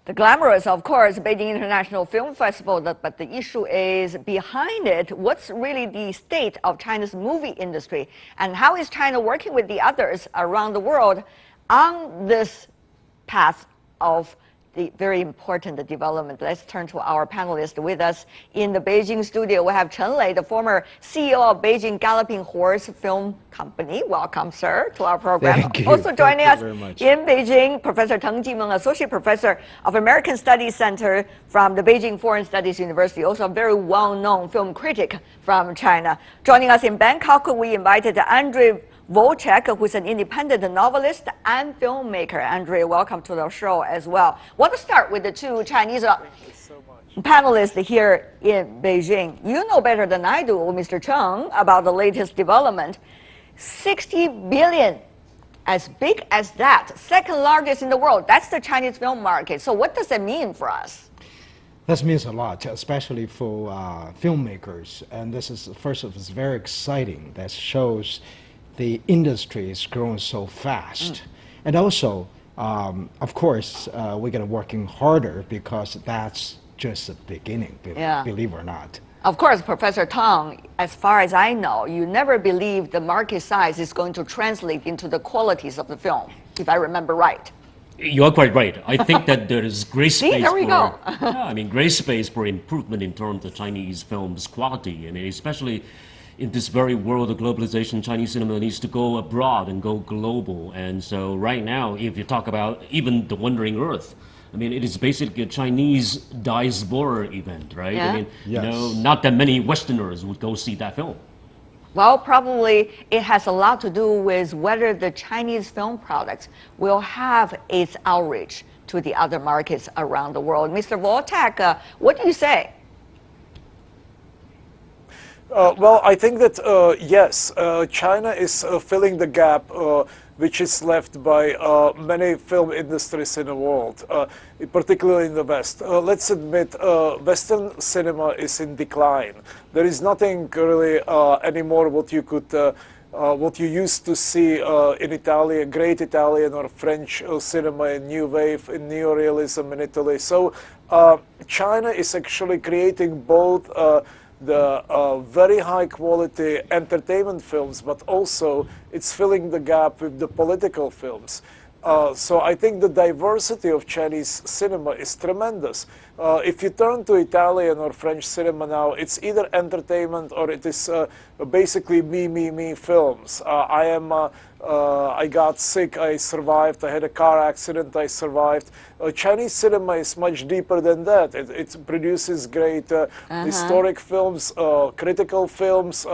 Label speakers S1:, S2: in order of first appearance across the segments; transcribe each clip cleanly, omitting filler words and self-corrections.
S1: The glamorous, of course, Beijing International Film Festival, but the issue is behind it. What's really the state of China's movie industry, and how is China working with the others around the world on this path of the very important development? Let's turn to our panelists with us in the Beijing studio. We have Chen Lei, the former CEO of Beijing Galloping Horse Film Company. Welcome, sir, to our program.
S2: Thank you.
S1: Also joining us
S2: very much.
S1: in Beijing, Professor Teng Jimeng, Associate Professor of American Studies Center from the Beijing Foreign Studies University, also a very well-known film critic from China. Joining us in Bangkok, we invited Andrei Volchek, who's an independent novelist and filmmaker. Andrei, welcome to the show as well. I want to start with the two Chinese panelists here in Beijing. You know better than I do, Mr. Cheng, about the latest development. 60 billion, as big as that, second largest in the world. That's the Chinese film market. So what does that mean for us?
S2: That means a lot, especially for filmmakers. And this is, first of all, it's very exciting. That shows the industry is growing so fast. And also, of course, we're going to working harder because that's just the beginning, believe it or not.
S1: Of course, Professor Tang, as far as I know, you never believed the market size is going to translate into the qualities of the film, if I remember right.
S3: You're quite right. I think that there is great space
S1: there we go.
S3: great space for improvement in terms of Chinese films quality. I mean, especially in this very world of globalization, Chinese cinema needs to go abroad and go global. And so right now, if you talk about even The Wandering Earth, I mean, it is basically a Chinese diaspora event, right?
S1: Yeah.
S3: I mean,
S2: Yes.
S3: you know, not that many Westerners would go see that film.
S1: Well, probably it has a lot to do with whether the Chinese film products will have its outreach to the other markets around the world. Mr. Volchek, what do you say?
S4: Well, I think that, yes, China is filling the gap which is left by many film industries in the world, particularly in the West. Let's admit, Western cinema is in decline. There is nothing really anymore what you used to see in Italy, great Italian or French cinema, in New Wave, in Neorealism in Italy. So China is actually creating both the very high quality entertainment films, but also it's filling the gap with the political films. So I think the diversity of Chinese cinema is tremendous. If you turn to Italian or French cinema now, it's either entertainment or it is basically me films. I got sick, I survived, I had a car accident, I survived. Chinese cinema is much deeper than that. It produces great historic films, critical films,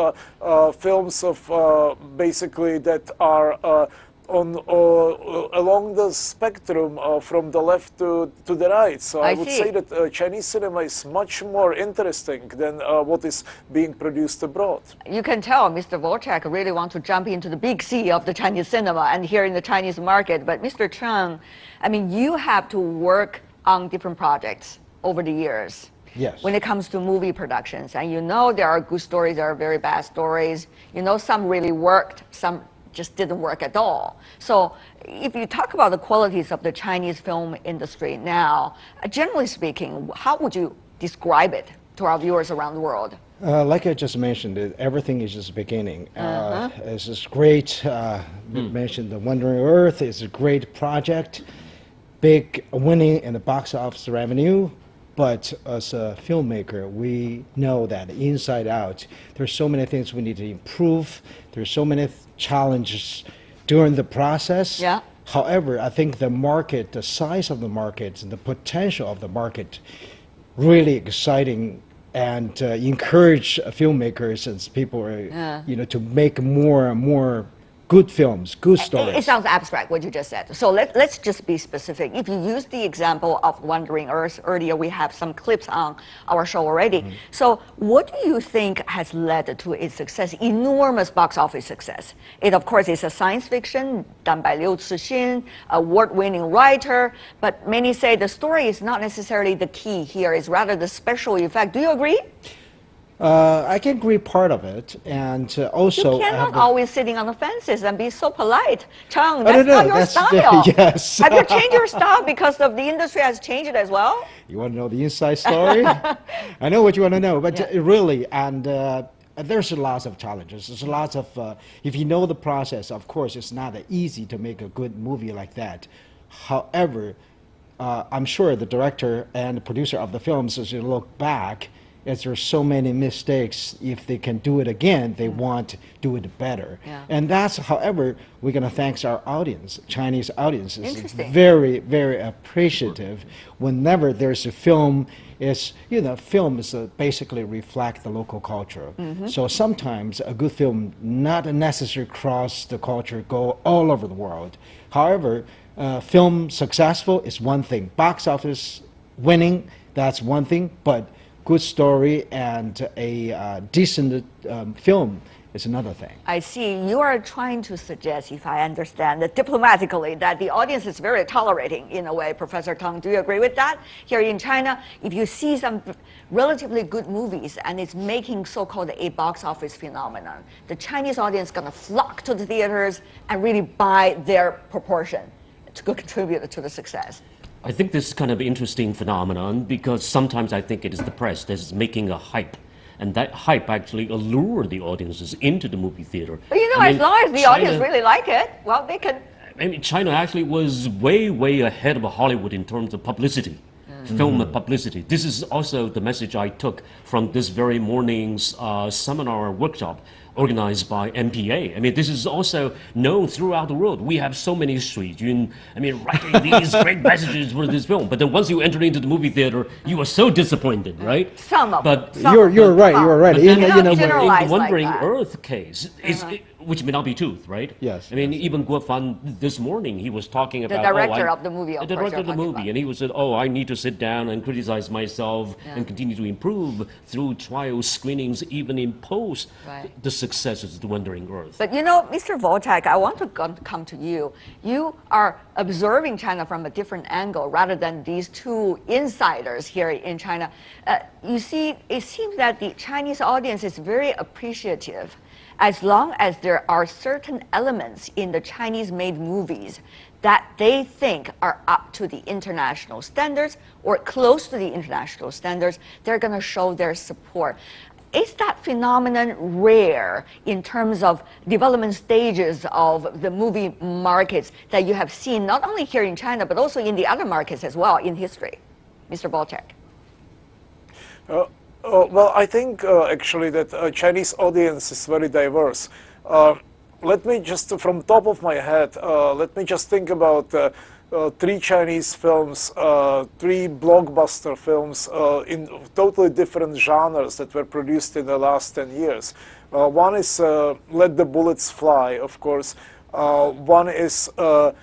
S4: films of basically that are along the spectrum from the left to the right. So I would say that Chinese cinema is much more interesting than what is being produced abroad.
S1: You can tell Mr. Volchek really wants to jump into the big sea of the Chinese cinema and here in the Chinese market. But Mr. Cheng, I mean, you have to work on different projects over the years.
S2: Yes.
S1: When it comes to movie productions, and you know there are good stories, there are very bad stories. You know, some really worked, some just didn't work at all. So if you talk about the qualities of the Chinese film industry now, generally speaking, how would you describe it to our viewers around the world?
S2: Like I just mentioned, everything is just beginning. It's just great. You mentioned The Wandering Earth is a great project, big winning in the box office revenue. But as a filmmaker, we know that inside out, there's so many things we need to improve. There's so many challenges during the process.
S1: Yeah.
S2: However, I think the market, the size of the market, and the potential of the market, really exciting, and encourage filmmakers and people, you know, to make more and more good films, good stories.
S1: It sounds abstract, what you just said. So let's just be specific. If you use the example of Wandering Earth earlier, we have some clips on our show already. So what do you think has led to its success, enormous box office success? It, of course, is a science fiction done by Liu Cixin, award-winning writer, but many say the story is not necessarily the key here, it's rather the special effect. Do you agree?
S2: I can agree part of it, and also
S1: You
S2: I have
S1: cannot
S2: the,
S1: always sitting on the fences and be so polite. Chang,
S2: I
S1: that's
S2: don't know.
S1: not your
S2: That's
S1: style.
S2: yes.
S1: Have you changed your style because of the industry has changed as well?
S2: You want to know the inside story? I know what you want to know, but
S1: Yeah.
S2: really, and there's lots of challenges. There's lots of, if you know the process, of course, it's not easy to make a good movie like that. However, I'm sure the director and the producer of the films, as you look back, as there's so many mistakes, if they can do it again, they want to do it better.
S1: Yeah.
S2: And that's, however, we're going to thank our audience, Chinese audiences.
S1: Interesting.
S2: Very, very appreciative whenever there's a film. Is film is basically reflect the local culture. So sometimes a good film not necessarily cross the culture, go all over the world. However, film successful is one thing. Box office winning, that's one thing. But good story and a decent film is another thing.
S1: I see. You are trying to suggest, if I understand it diplomatically, that the audience is very tolerating in a way. Professor Tang, do you agree with that? Here in China, if you see some relatively good movies and it's making so-called a box office phenomenon, the Chinese audience is going to flock to the theaters and really buy their proportion to contribute to the success.
S3: I think this is kind of interesting phenomenon because sometimes I think it is the press that is making a hype. And that hype actually allure the audiences into the movie theater.
S1: But as long as the audience really like it, well, they can.
S3: I mean, China actually was way, way ahead of Hollywood in terms of publicity, film publicity. This is also the message I took from this very morning's seminar workshop organized by MPA. I mean, this is also known throughout the world. We have so many streets, writing these great messages for this film. But then once you enter into the movie theater, you are so disappointed, right?
S1: Some of
S3: but
S1: them.
S2: You're right. You're right.
S3: But then,
S1: You know,
S3: in
S1: generalize
S3: the Wandering
S1: like that.
S3: Earth case, which may not be truth, right?
S2: Yes,
S3: I mean, even Guo Fan this morning, he was talking about
S1: director of the movie, of
S3: the
S1: course,
S3: director of the
S1: you're talking
S3: movie,
S1: about.
S3: and he was said, "Oh, I need to sit down and criticize myself and continue to improve through trial screenings, even in post the successes of the Wandering Earth."
S1: But Mr. Volchak, I want to come to you. You are observing China from a different angle rather than these two insiders here in China. You see, it seems that the Chinese audience is very appreciative as long as there are certain elements in the Chinese-made movies that they think are up to the international standards or close to the international standards. They're going to show their support. Is that phenomenon rare in terms of development stages of the movie markets that you have seen, not only here in China, but also in the other markets as well in history? Mr. Volchak.
S4: Well, I think actually that Chinese audience is very diverse. Let me just, from top of my head, let me just think about three Chinese films, three blockbuster films in totally different genres that were produced in the last 10 years. One is Let the Bullets Fly, of course. One is I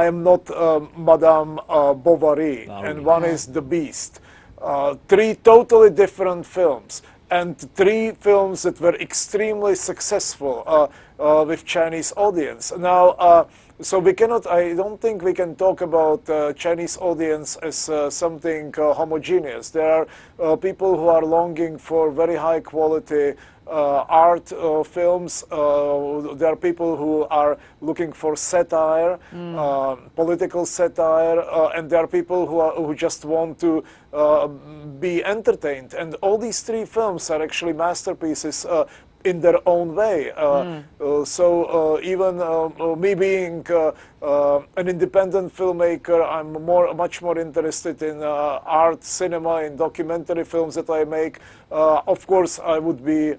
S4: Am Not Madame Bovary, and one is The Beast. Three totally different films, and three films that were extremely successful with Chinese audience. Now, so we cannot, I don't think we can talk about Chinese audience as something homogeneous. There are people who are longing for very high quality art films. There are people who are looking for satire, political satire, and there are people who just want to be entertained. And all these three films are actually masterpieces in their own way. So even me being an independent filmmaker, I'm much more interested in art, cinema, in documentary films that I make. Of course, I would be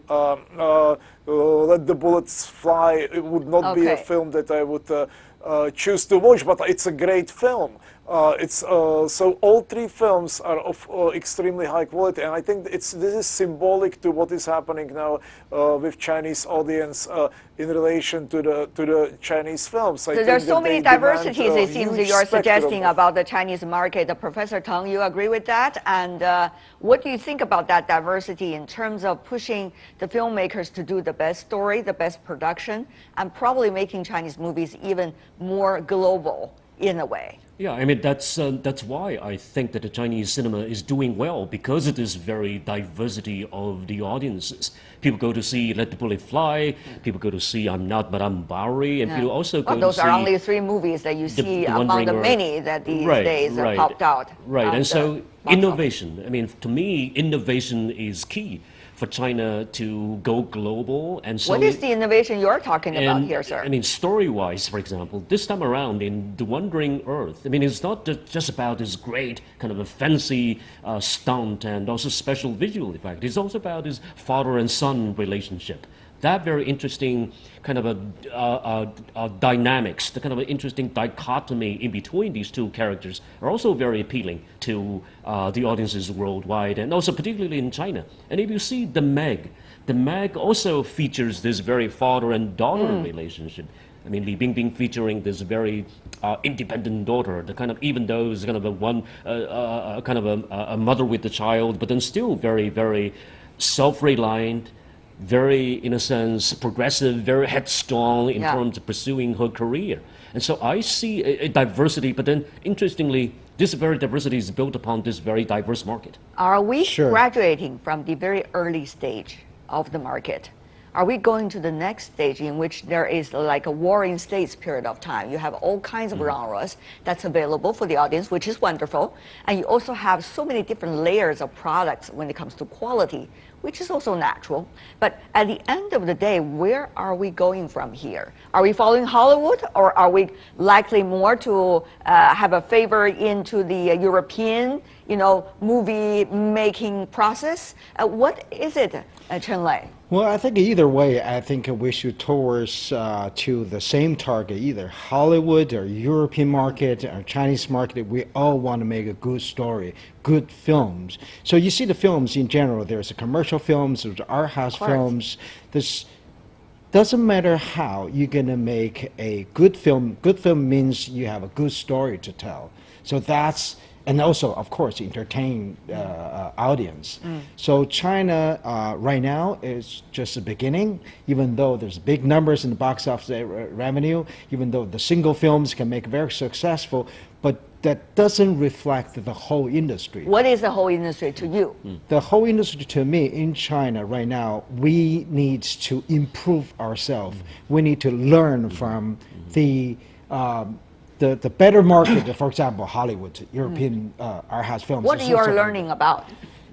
S4: Let the Bullets Fly. It would not be a film that I would choose to watch, but it's a great film. So all three films are of extremely high quality, and I think this is symbolic to what is happening now with Chinese audience in relation to the Chinese films.
S1: So there's so many diversities, it seems, that you're suggesting about the Chinese market. Professor Tang, you agree with that? And what do you think about that diversity in terms of pushing the filmmakers to do the best story, the best production, and probably making Chinese movies even more global in a way.
S3: Yeah, I mean that's why I think that the Chinese cinema is doing well, because of this very diversity of the audiences. People go to see Let the Bullet Fly. People go to see I'm Not But I'm Bowery, and people also go to see.
S1: Those are only 3 movies that you see among the many that these days are popped out.
S3: Right, and so innovation. I mean, to me, innovation is key for China to go global. And so
S1: what is the innovation you're talking about here, sir?
S3: I mean, story-wise, for example, this time around in The Wandering Earth, I mean, it's not just about this great kind of a fancy stunt and also special visual effect. It's also about this father and son relationship. That very interesting kind of a dynamics, the kind of an interesting dichotomy in between these two characters are also very appealing to the audiences worldwide, and also particularly in China. And if you see The Meg also features this very father and daughter relationship. I mean, Li Bingbing featuring this very independent daughter, the kind of, even though it's kind of a mother with the child, but then still very, very self-reliant, very, in a sense, progressive, very headstrong in terms of pursuing her career. And so I see a diversity, but then interestingly, this very diversity is built upon this very diverse market.
S1: Are we graduating from the very early stage of the market? Are we going to the next stage in which there is like a warring states period of time? You have all kinds of genres that's available for the audience, which is wonderful. And you also have so many different layers of products when it comes to quality, which is also natural. But at the end of the day, where are we going from here? Are we following Hollywood, or are we likely more to have a favor into the European, movie making process? What is it, Chen Lei?
S2: Well, I think either way, I think we should towards to the same target, either Hollywood or European market or Chinese market. We all want to make a good story, good films. So you see the films in general, there's commercial films, there's art house films. This doesn't matter how you're going to make a good film. Good film means you have a good story to tell. So that's, and also, of course, entertain audience. So China right now is just the beginning, even though there's big numbers in the box office revenue, even though the single films can make very successful, but that doesn't reflect the whole industry.
S1: What is the whole industry to you?
S2: The whole industry to me in China right now, we need to improve ourselves. We need to learn from the better market, for example, Hollywood, European art house films.
S1: What you are learning about?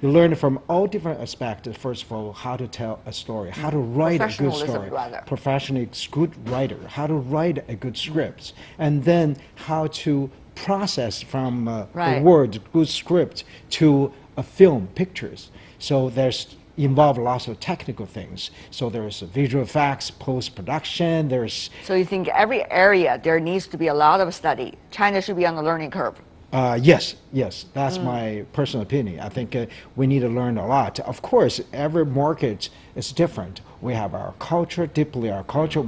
S2: You learn from all different aspects. First of all, how to tell a story, how to write a good story, professionally good writer, how to write a good script, and then how to process from the word, good script, to a film, pictures. So there's involve lots of technical things. So there's visual effects, post-production, there's...
S1: So you think every area there needs to be a lot of study. China should be on the learning curve.
S2: Yes, that's my personal opinion. I think we need to learn a lot. Of course, every market is different. We have our culture, deeply our culture.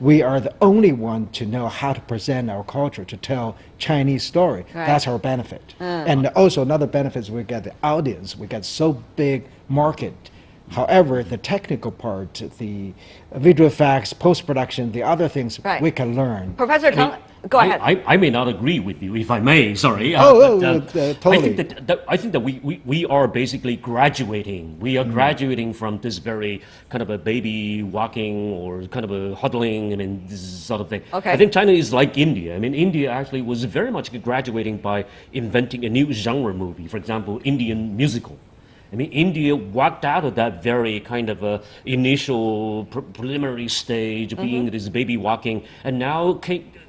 S2: We are the only one to know how to present our culture, to tell Chinese story. That's our benefit. And also another benefit is we get the audience. We get so big market. However, the technical part, the visual effects, post-production, the other things we can learn.
S1: Professor Tang, go ahead.
S3: I may not agree with you, if I may. Sorry.
S2: Totally.
S3: I think that we are basically graduating. We are graduating from this very kind of a baby walking or kind of a huddling, I mean, this sort of thing. I think China is like India. I mean, India actually was very much graduating by inventing a new genre movie. For example, Indian musical. I mean, India walked out of that very kind of initial preliminary stage, being this baby walking, and now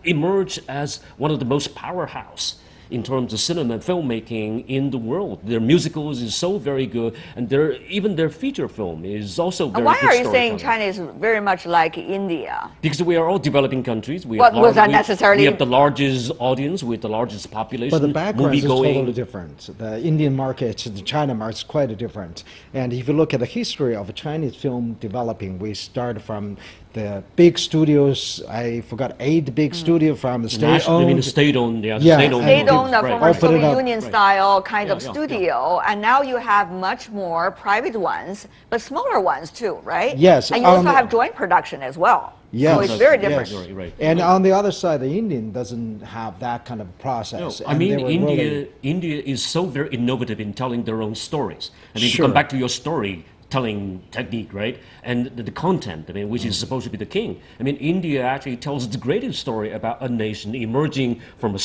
S3: emerged as one of the most powerhouse in terms of cinema and filmmaking in the world. Their musicals is so very good, and even their feature film is also very good.
S1: Why are you saying China is very much like India?
S3: Because we are all developing countries.
S1: Was that necessarily?
S3: We have the largest audience with the largest population.
S2: But the background is totally different. The Indian market, the China market is quite different. And if you look at the history of Chinese film developing, we start from the big studios. I forgot 8 big studios from the state-owned.
S3: I mean, the state-owned,
S1: State-owned, former Soviet Union style kind of studio, and now you have much more private ones, but smaller ones too, right?
S2: Yes.
S1: And you also have joint production as well.
S2: Yes,
S1: So it's very different.
S2: yes.
S3: Right.
S2: And on the other side, the Indian doesn't have that kind of process.
S3: No, I
S2: and
S3: mean,
S2: they were really-
S3: India is so very innovative in telling their own stories. I mean, to
S2: Sure.
S3: come back to your storytelling technique, right? And the content, I mean, which is supposed to be the king. I mean, India actually tells the greatest story about a nation emerging from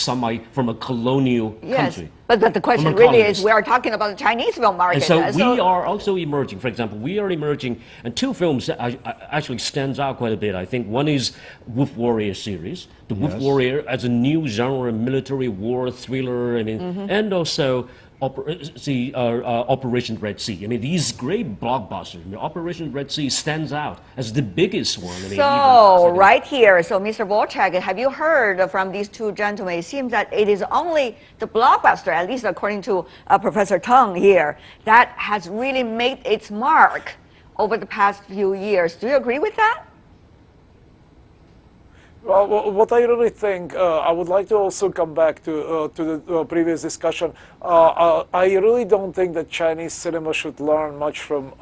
S3: a colonial
S1: Yes,
S3: country.
S1: but the question
S3: From a
S1: really is,
S3: colonist.
S1: we are talking about the Chinese film market.
S3: And so we are also emerging. For example, we are emerging, and two films that actually stands out quite a bit. I think one is Wolf Warrior series, the Wolf
S2: Yes.
S3: Warrior as a new genre, military war thriller. I mean, and also Operation Red Sea. I mean, these great blockbusters. I mean, Operation Red Sea stands out as the biggest one. I mean,
S1: So,
S3: even-
S1: right here, so Mr. Volchak, have you heard from these two gentlemen? It seems that it is only the blockbuster, at least according to Professor Teng here, that has really made its mark over the past few years. Do you agree with that?
S4: Well, what I really think, I would like to also come back to the previous discussion. I really don't think that Chinese cinema should learn much from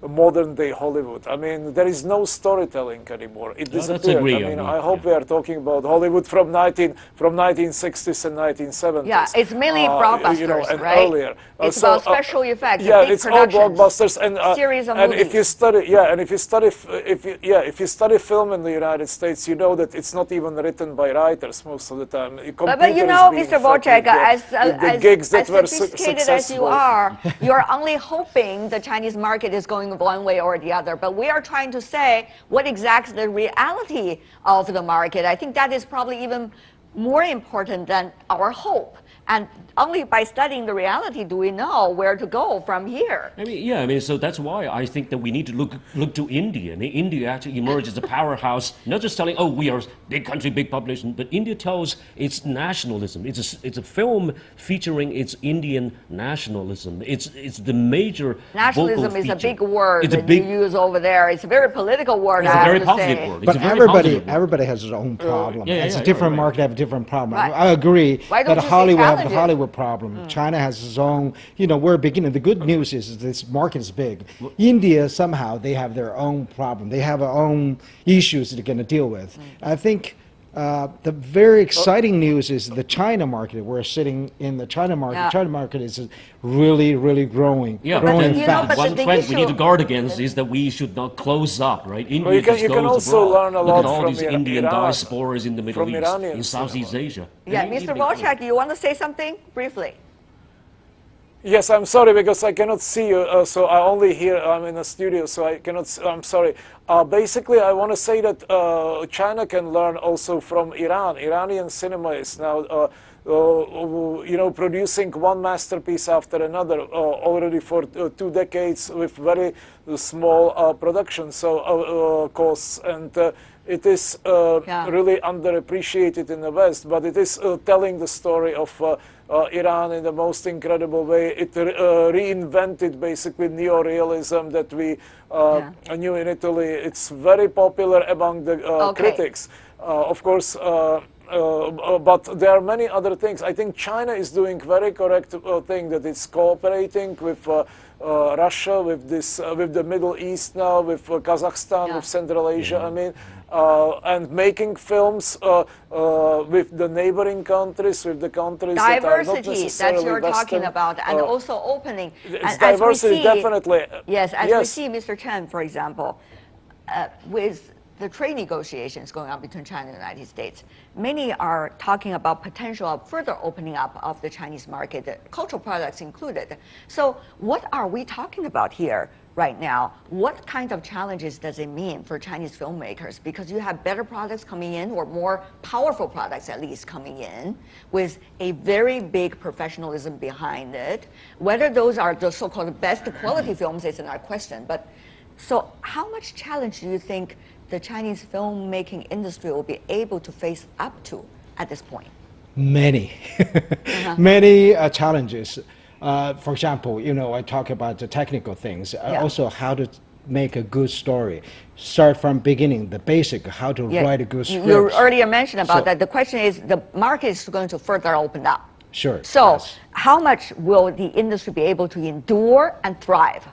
S4: modern day Hollywood. I mean, there is no storytelling anymore. It
S3: that's
S4: disappeared.
S3: agree,
S4: I mean,
S3: I mean,
S4: I hope
S3: yeah.
S4: we are talking about Hollywood from 1960s and 1970s.
S1: Yeah, it's mainly blockbusters,
S4: you know, and
S1: right?
S4: earlier.
S1: It's about special effects,
S4: Yeah,
S1: big
S4: it's all
S1: productions,
S4: blockbusters and
S1: series of
S4: and
S1: movies.
S4: if you study, yeah, and if you study film in the United States, you know that it's not even written by writers most of the time.
S1: But you know, Mr. Volchak, as
S4: gigs that were
S1: sophisticated as you are, you're only hoping the Chinese market is going one way or the other. But we are trying to say what exactly the reality of the market. I think that is probably even more important than our hope. And only by studying the reality do we know where to go from here.
S3: I mean, yeah, I mean, so that's why I think that we need to look to India. I mean, India actually emerged as a powerhouse, not just telling, oh, we are a big country, big population, but India tells its nationalism. It's a film featuring its Indian nationalism. It's the major
S1: Nationalism
S3: vocal
S1: is a
S3: feature.
S1: big word
S3: It's a
S1: that
S3: big,
S1: you use over there. It's a very political word,
S3: it's
S1: I
S3: a
S1: have
S3: very
S1: to
S3: positive
S1: say.
S3: word. It's
S2: But
S3: a very positive word.
S2: everybody has their own problem.
S3: yeah,
S2: It's
S3: yeah,
S2: a different
S3: right.
S2: market have a different problem.
S1: Right.
S2: I agree
S1: Why don't
S2: that
S1: you say
S2: Hollywood have the
S1: challenges?
S2: Hollywood problem. China has its own. You know, we're beginning. The good news is this market is big. India somehow they have their own problem. They have their own issues they're going to deal with. I think. The very exciting news is the China market. We're sitting in the China market.
S1: Yeah.
S2: China market is really, really growing.
S3: Yeah,
S2: growing
S3: but
S1: you know,
S2: fast.
S1: but
S3: one
S1: the
S3: trend we need to
S1: issue-
S3: guard against is that we should not close up, right? India
S4: you can-
S3: just
S4: you can
S3: goes
S4: also
S3: abroad.
S4: learn a
S3: Look
S4: lot
S3: at all
S4: from
S3: these Indian
S4: Iran,
S3: diasporas in the Middle
S4: from
S3: East,
S4: Iranian
S3: in Southeast
S4: cinema.
S3: Asia.
S1: Yeah,
S3: I mean,
S1: Mr. Volchak, you want to say something briefly?
S4: Yes, I'm sorry because I cannot see you, so I only hear, I'm in a studio, so I cannot, I'm sorry. Basically, I want to say that China can learn also from Iran. Iranian cinema is now, you know, producing one masterpiece after another already for 2 decades with very small production costs. And it is really underappreciated in the West, but it is telling the story of Iran in the most incredible way. It reinvented basically neorealism that we knew in Italy. It's very popular among the critics. Of course, but there are many other things. I think China is doing very correct thing that it's cooperating with Russia, with the Middle East now, with Kazakhstan, with Central Asia. I mean, and making films with the neighboring countries, with the countries that are not
S1: Diversity,
S4: necessarily
S1: that you're talking
S4: Western,
S1: about, and also opening.
S4: It's
S1: And
S4: diversity, definitely.
S1: Yes, as we see, Mr. Chen, for example, with the trade negotiations going on between China and the United States, many are talking about potential of further opening up of the Chinese market, cultural products included. So what are we talking about here right now? What kind of challenges does it mean for Chinese filmmakers? Because you have better products coming in, or more powerful products at least coming in, with a very big professionalism behind it. Whether those are the so-called best quality films is another question. But so how much challenge do you think the Chinese filmmaking industry will be able to face up to at this point?
S2: Many, many challenges. For example, you know, I talk about the technical things. Also, how to make a good story. Start from beginning, the basic, how to write a good script.
S1: You earlier mentioned about that. The question is, the market is going to further open up.
S2: Sure.
S1: So,
S2: yes.
S1: how much will the industry be able to endure and thrive?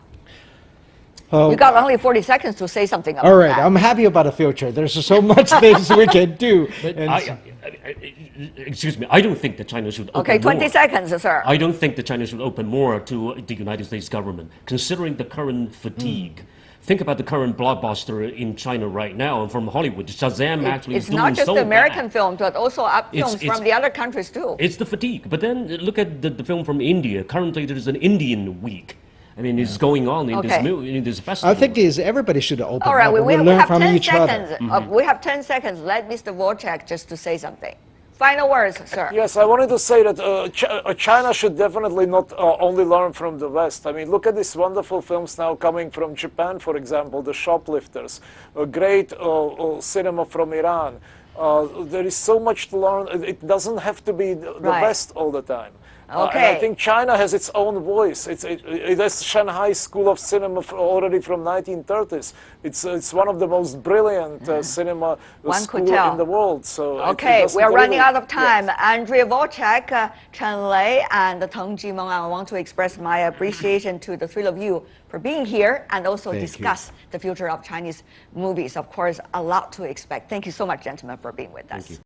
S1: You got only 40 seconds to say something about
S2: All right,
S1: that.
S2: I'm happy about the future. There's so much things we can do.
S3: But
S2: And
S3: excuse me, I don't think that China should open
S1: Okay, 20
S3: more.
S1: seconds, sir.
S3: I don't think that China should open more to the United States government, considering the current fatigue. Think about the current blockbuster in China right now, and from Hollywood, Shazam actually is
S1: It's
S3: doing
S1: not just
S3: so
S1: the American
S3: bad.
S1: film, but also films
S3: it's-
S1: from the other countries too.
S3: It's the fatigue. But then look at the film from India. Currently, there is an Indian week. I mean, it's going on in
S1: Okay.
S3: in this festival.
S2: I think everybody should open
S1: All right,
S2: up.
S1: we
S2: learn
S1: have
S2: from
S1: 10
S2: each
S1: seconds.
S2: other.
S1: We have 10 seconds. Let Mr. Wojciech just to say something. Final words, sir.
S4: Yes, I wanted to say that China should definitely not only learn from the West. I mean, look at these wonderful films now coming from Japan, for example, The Shoplifters, a great cinema from Iran. There is so much to learn. It doesn't have to be the
S1: Right.
S4: West all the time. And I
S1: Okay.
S4: think China has its own voice. It has Shanghai School of Cinema already from 1930s. It's one of the most brilliant cinema
S1: One could
S4: school
S1: tell.
S4: in the world. So
S1: Okay, we are running out of time.
S4: Yes.
S1: Andrea Wojciech, Chen Lei, and Teng Jimeng. I want to express my appreciation to the three of you for being here and also
S2: Thank you.
S1: discuss the future of Chinese movies. Of course, a lot to expect. Thank you so much, gentlemen, for being with us.